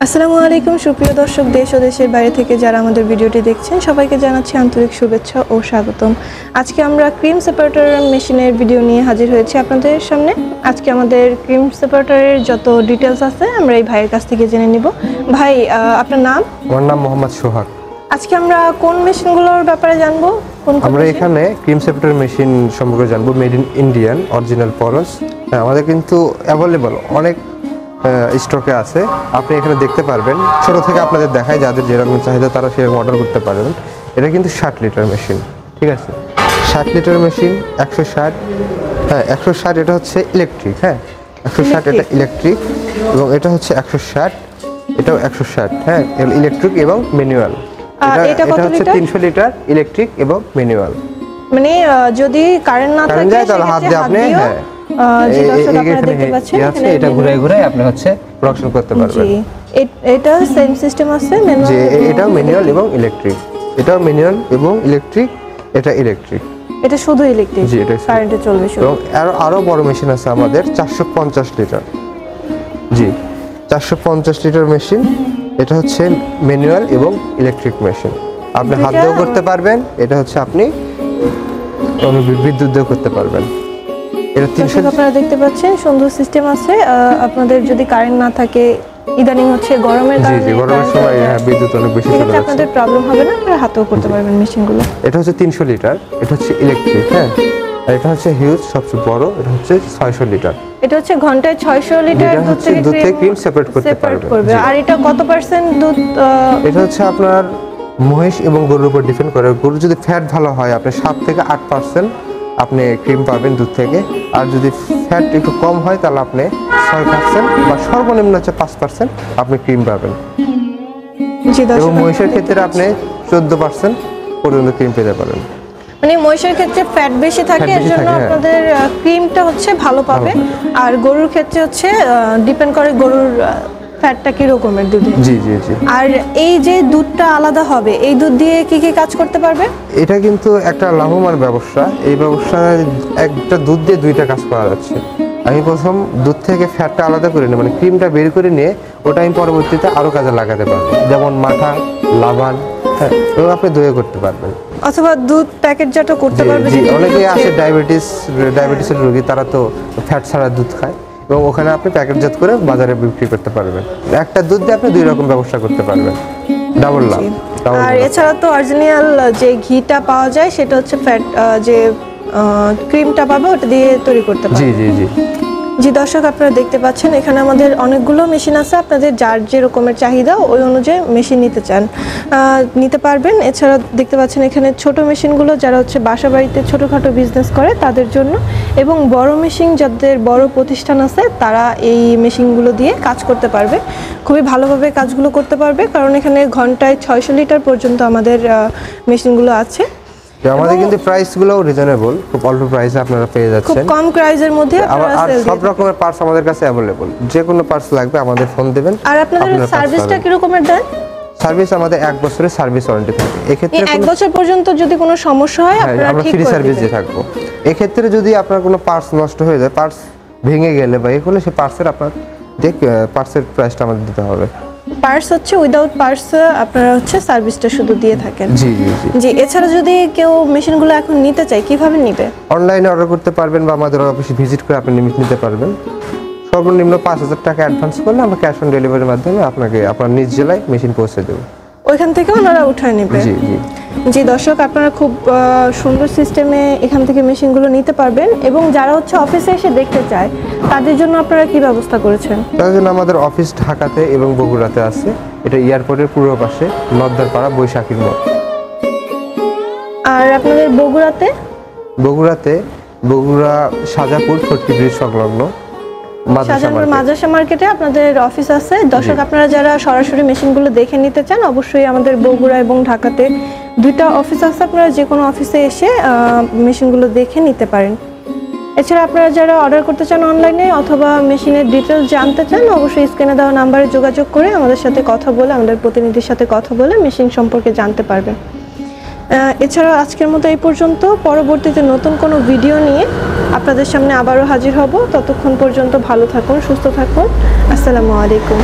আসসালামু আলাইকুম সুপ্রিয় দর্শক, দেশ ও দেশের বাইরে থেকে যারা আমাদের ভিডিওটি দেখছেন সবাইকে জানাচ্ছি আন্তরিক শুভেচ্ছা ও স্বাগতম। আজকে আমরা ক্রিম সেপারেটর মেশিনের ভিডিও নিয়ে হাজির হয়েছি আপনাদের সামনে। আজকে আমাদের ক্রিম সেপারেটরের যত ডিটেলস আছে আমরা এই ভাইয়ের কাছ থেকে জেনে নিব। ভাই, আপনার নাম? আমার নাম মোহাম্মদ সোহাগ। আজকে আমরা কোন মেশিনগুলোর ব্যাপারে জানবো? আমরা এখানে ক্রিম সেপারেটর মেশিন সম্পর্কে জানবো, মেড ইন ইন্ডিয়ান অরিজিনাল পরস। আমাদের কিন্তু অ্যাভেলেবল অনেক স্টকে আছে, আপনি এখানে দেখতে পারবেন। ছোট থেকে আপনাদের দেখায়, যাদের যেরকম চাহিদা তারা সেরকম অর্ডার করতে পারবেন। এটা কিন্তু 60 লিটার মেশিন, ঠিক আছে? 60 লিটার মেশিন 160, হ্যাঁ 160। এটা হচ্ছে ইলেকট্রিক, হ্যাঁ 160 এটা ইলেকট্রিক, এবং এটা হচ্ছে 160, এটাও 160, হ্যাঁ ইলেকট্রিক এবং ম্যানুয়াল। এটা হচ্ছে 300 লিটার ইলেকট্রিক এবং ম্যানুয়াল। মানে যদি কারেন্ট না থাকে তাহলে হাত দিয়ে আপনি যে দর্শক আপনারা দেখতে পাচ্ছেন এটা ঘুরায় ঘুরায় আপনি হচ্ছে প্রোডাকশন করতে পারবেন। জি, এটা সেম সিস্টেম আছে ম্যানুয়াল। জি, এটা ম্যানুয়াল এবং ইলেকট্রিক। এটা ম্যানুয়াল এবং ইলেকট্রিক, এটা ইলেকট্রিক। এটা শুধু ইলেকট্রিক, জি এটা কারেন্টে চলবে শুধু। এবং আরো বড় মেশিন আছে আমাদের 450 লিটার। জি, 450 লিটার মেশিন। এটা হচ্ছে ম্যানুয়াল এবং ইলেকট্রিক মেশিন। আপনি হাত দিয়েও করতে পারবেন, এটা হচ্ছে আপনি বিদ্যুৎ দিয়েও করতে পারবেন। এটা 300। আপনারা দেখতে পাচ্ছেন সুন্দর সিস্টেম আছে। আপনাদের যদি কারেন্ট না থাকে, ইদানিং হচ্ছে গরমের কারণে, জি গরমের সময় বিদ্যুৎ অনেক বেশি চলে যাচ্ছে, আপনাদের প্রবলেম হবে না, আপনারা হাতেও করতে পারবেন মেশিনগুলো। এটা হচ্ছে 300 লিটার, এটা হচ্ছে ইলেকট্রিক, হ্যাঁ। আর এটা হচ্ছে হিউজ, সবচেয়ে বড়, এটা হচ্ছে 600 লিটার। এটা হচ্ছে ঘন্টায় 600 লিটার দুধ থেকে ক্রিম সেপারেট করতে পারবে। আর এটা কত পার্সেন্ট দুধ? এটা হচ্ছে আপনার মহিষ এবং গরুর উপর ডিপেন্ড করে। গরু যদি ফ্যাট ভালো হয়, আপনি 7 থেকে 8% আপনি ক্রিম পাবেন দুধ থেকে। আর যদি ফ্যাট একটু কম হয়, তাহলে আপনি 6% বা সর্বনিম্ন হচ্ছে 5% আপনি ক্রিম পাবেন। এবং মহিষের ক্ষেত্রে আপনি 14% পর্যন্ত ক্রিম পেতে পারেন। মানে মহিষের ক্ষেত্রে ফ্যাট বেশি থাকে, এর জন্য আপনাদের ক্রিমটা হচ্ছে ভালো পাবে। আর গরুর ক্ষেত্রে হচ্ছে ডিপেন্ড করে গরুর ফ্যাটটা কি রকমের দুধে। জি জি জি। আর এই যে দুধটা আলাদা হবে, এই দুধ দিয়ে কি কি কাজ করতে পারবে? এটা কিন্তু একটা লাভবান ব্যবসা। এই ব্যবসায় একটা দুধ দিয়ে দুইটা কাজ করা যাচ্ছে। আমি প্রথম দুধ থেকে ফ্যাটটা আলাদা করে নিই, মানে ক্রিমটা বের করে নিয়ে ওটা আমি পরবর্তীতে আরো কাজে লাগাতে পারবো, যেমন মাঠা, লাবান, হ্যাঁ, এবং আপনি দই করতে পারবেন, অথবা দুধ প্যাকেটজাতও করতে পারবে। অনেকে আছে ডায়াবেটিসের রোগী, তারা তো ফ্যাট ছাড়া দুধ খায়, এবং ওখানে আপনি প্যাকেটজাত করে বাজারে বিক্রি করতে পারবেন। একটা দুধ দিয়ে আপনি 2 রকম ব্যবসা করতে পারবেন, ডাবল লাভ। আর এছাড়া তো অরিজিনাল যে ঘিটা পাওয়া যায়, সেটা হচ্ছে ফ্যাট যে ক্রিমটা পাবে ওটা দিয়ে তৈরি করতে পারবেন। জি জি জি। জি দর্শক, আপনারা দেখতে পাচ্ছেন এখানে আমাদের অনেকগুলো মেশিন আছে। আপনাদের যার যে রকমের চাহিদা ওই অনুযায়ী মেশিন নিতে পারবেন। এছাড়া দেখতে পাচ্ছেন এখানে ছোট মেশিনগুলো যারা হচ্ছে বাসা বাড়িতে ছোটোখাটো বিজনেস করে তাদের জন্য, এবং বড় মেশিন যাদের বড় প্রতিষ্ঠান আছে তারা এই মেশিনগুলো দিয়ে কাজ করতে পারবে, খুবই ভালোভাবে কাজগুলো করতে পারবে। কারণ এখানে ঘন্টায় 600 লিটার পর্যন্ত আমাদের মেশিনগুলো আছে। আমাদের কিন্তু প্রাইসগুলো রিজনেবল, খুব অল্প প্রাইসে আপনারা পেয়ে যাচ্ছেন, খুব কম প্রাইসের মধ্যে। আর সব রকমের পার্টস আমাদের কাছে अवेलेबल। যে কোনো পার্টস লাগবে আমাদের ফোন দিবেন। আর আপনাদের সার্ভিসটা কি রকমের দেন? সার্ভিস আমাদের 1 বছরের সার্ভিস ওয়ারেন্টি থাকে। এই ক্ষেত্রে 1 বছর পর্যন্ত যদি কোনো সমস্যা হয় আপনারা আমরা ফ্রি সার্ভিস দিয়ে থাকবো। এই ক্ষেত্রে যদি আপনার কোনো পার্টস নষ্ট হয়ে যায়, পার্টস ভেঙে গেলে বা এগুলো, সেই পার্টসের আপনার পার্টসের প্রাইসটা আমাদের দিতে হবে। পার্টস হচ্ছে উইদাউট পার্টস আপনারা হচ্ছে সার্ভিসটা শুধু দিয়ে থাকেন। জি জি জি। জি, এছাড়া যদি কেউ মেশিনগুলো এখন নিতে চায়, কিভাবে নিবে? অনলাইনে অর্ডার করতে পারবেন বা আমাদের অফিসে ভিজিট করে আপনি নিতে পারবেন। সর্বনিম্ন 5000 টাকা অ্যাডভান্স করলে আমরা ক্যাশ অন ডেলিভারির মাধ্যমে আপনাকে আপনার নিজ জেলায় মেশিন পৌঁছে দেব। ওইখান থেকে ওনারা উঠায় নেবে। জি জি। জি দর্শক, আপনারা খুব সুন্দর সিস্টেমে এখান থেকে মেশিনগুলো নিতে পারবেন। এবং যারা হচ্ছে অফিসে এসে দেখতে চায় তাদের জন্য আপনারা কি ব্যবস্থা করেছেন? তার জন্য আমাদের অফিস ঢাকাতে এবং বগুড়াতে আছে। এটা এয়ারপোর্টের পূর্ব পাশে নদ্দারপাড়া বৈশাখীর মোড়। আর আপনাদের বগুড়া সাজাপুর ফটকি ব্রিজ সংলগ্ন মাদ্রাসা মার্কেটে আপনাদের অফিস আছে। দর্শক, আপনারা যারা সরাসরি মেশিনগুলো দেখে নিতে চান, অবশ্যই আমাদের বগুড়া এবং ঢাকাতে 2টা অফিস আছে। আপনারা যে কোনো অফিসে এসে মেশিনগুলো দেখে নিতে পারেন। এছাড়া আপনারা যারা অর্ডার করতে চান অনলাইনে অথবা মেশিনের ডিটেলস জানতে চান, অবশ্যই স্ক্রিনে দেওয়া নাম্বারে যোগাযোগ করে আমাদের সাথে কথা বলে, আমাদের প্রতিনিধির সাথে কথা বলে মেশিন সম্পর্কে জানতে পারবেন। এছাড়া আজকের মতো এই পর্যন্ত। পরবর্তীতে নতুন কোনো ভিডিও নিয়ে আপনাদের সামনে আবারও হাজির হব। ততক্ষণ পর্যন্ত ভালো থাকুন, সুস্থ থাকুন। আসসালামু আলাইকুম।